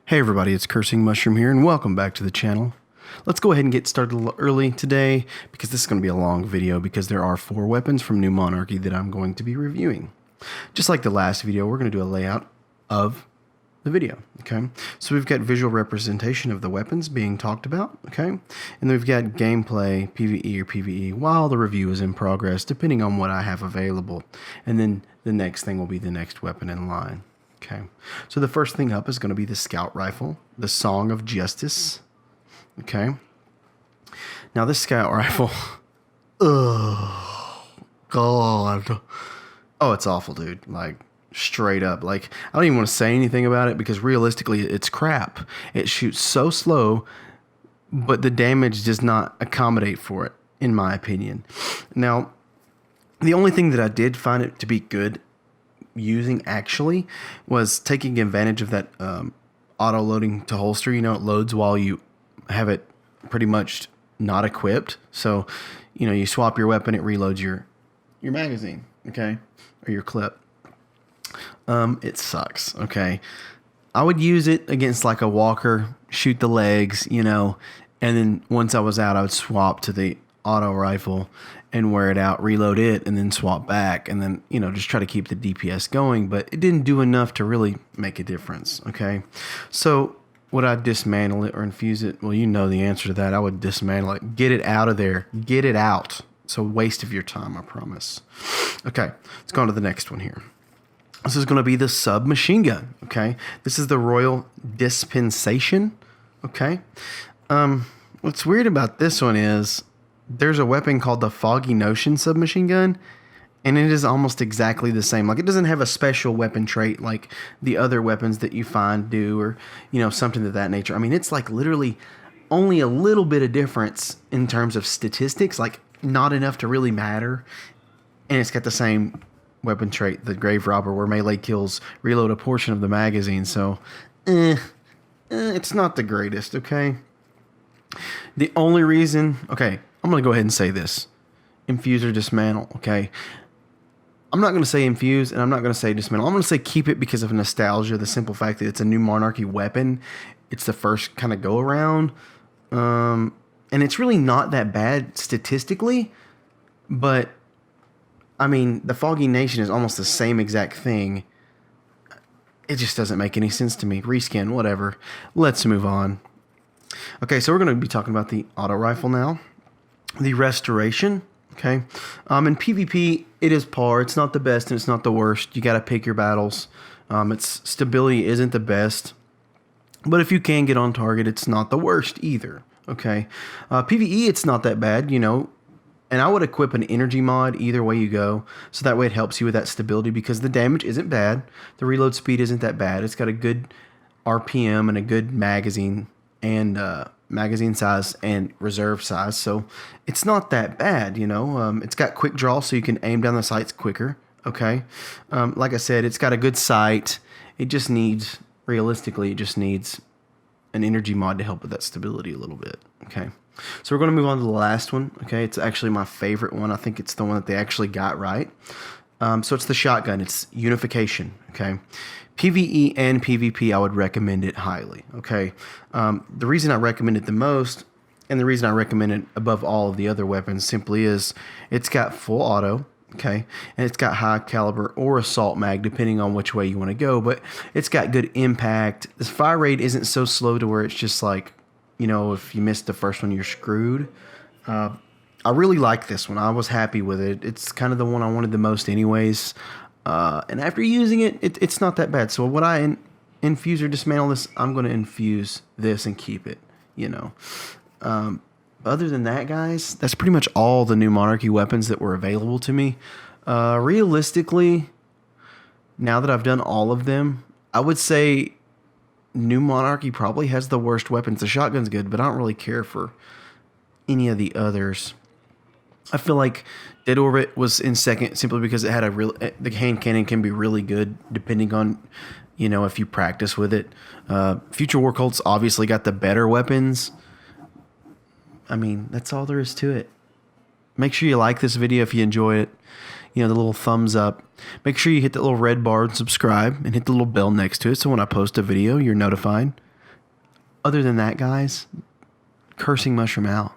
Hey everybody, it's Cursing Mushroom here, and welcome back to the channel. Let's go ahead and get started a little early today, because this is going to be a long video, because there are 4 weapons from New Monarchy that I'm going to be reviewing. Just like the last video, we're going to do a layout of the video, okay? So we've got visual representation of the weapons being talked about, okay? And then we've got gameplay, PvE or PvE, while the review is in progress, depending on what I have available. And then the next thing will be the next weapon in line. Okay, so the first thing up is going to be the Scout Rifle, the Song of Justice. Okay, now this Scout Rifle, oh, God. Oh, it's awful, dude. Like, straight up. Like, I don't even want to say anything about it because realistically, it's crap. It shoots so slow, but the damage does not accommodate for it, in my opinion. Now, the only thing that I did find it to be good using actually was taking advantage of that auto loading to holster. You know, it loads while you have it pretty much not equipped. So, you know, you swap your weapon, it reloads your magazine, okay, or your clip. It sucks, okay. I would use it against like a walker, shoot the legs, you know, and then once I was out, I would swap to the auto rifle and wear it out, reload it, and then swap back, and then, you know, just try to keep the DPS going, but it didn't do enough to really make a difference, okay? So, would I dismantle it or infuse it? Well, you know the answer to that. I would dismantle it. Get it out of there. Get it out. It's a waste of your time, I promise. Okay, let's go on to the next one here. This is going to be the Submachine Gun, okay? This is the Royal Dispensation, okay? What's weird about this one is there's a weapon called the Foggy Notion Submachine Gun, and it is almost exactly the same. Like, it doesn't have a special weapon trait like the other weapons that you find do, or, you know, something of that nature. I mean, it's like literally only a little bit of difference in terms of statistics, like not enough to really matter. And it's got the same weapon trait, the Grave Robber, where melee kills reload a portion of the magazine. So, it's not the greatest, okay? The only reason, okay, I'm going to go ahead and say this. Infuse or dismantle, okay? I'm not going to say infuse, and I'm not going to say dismantle. I'm going to say keep it because of nostalgia, the simple fact that it's a New Monarchy weapon. It's the first kind of go-around. And it's really not that bad statistically, but, I mean, the Foggy Nation is almost the same exact thing. It just doesn't make any sense to me. Reskin, whatever. Let's move on. Okay, so we're going to be talking about the auto rifle now. The Restoration, okay. In PvP, it is par. It's not the best and it's not the worst. You got to pick your battles. Its stability isn't the best, but if you can get on target, it's not the worst either, okay. PvE, it's not that bad, you know, and I would equip an energy mod either way you go, so that way it helps you with that stability because the damage isn't bad. The reload speed isn't that bad. It's got a good RPM and a good magazine and magazine size and reserve size, so it's not that bad, you know. It's got quick draw, so you can aim down the sights quicker, okay. Like I said, it's got a good sight. It just needs, realistically, it just needs an energy mod to help with that stability a little bit, okay. So we're going to move on to the last one, okay. It's actually my favorite one. I think it's the one that they actually got right. So it's the shotgun. It's Unification, okay. PvE and PvP, I would recommend it highly, okay? The reason I recommend it the most, and the reason I recommend it above all of the other weapons simply is it's got full auto, okay? And it's got high caliber or assault mag, depending on which way you want to go, but it's got good impact. This fire rate isn't so slow to where it's just like, you know, if you missed the first one, you're screwed. I really like this one. I was happy with it. It's kind of the one I wanted the most anyways. And after using it, it's not that bad. So would I infuse or dismantle this? I'm going to infuse this and keep it, you know. Other than that, guys, that's pretty much all the New Monarchy weapons that were available to me. Realistically, now that I've done all of them, I would say New Monarchy probably has the worst weapons. The shotgun's good, but I don't really care for any of the others. I feel like Dead Orbit was in second simply because it had the hand cannon can be really good depending on, you know, if you practice with it. Future War Cults obviously got the better weapons. I mean, that's all there is to it. Make sure you like this video if you enjoy it. You know, the little thumbs up. Make sure you hit that little red bar and subscribe and hit the little bell next to it so when I post a video, you're notified. Other than that, guys, cursing mushroom out.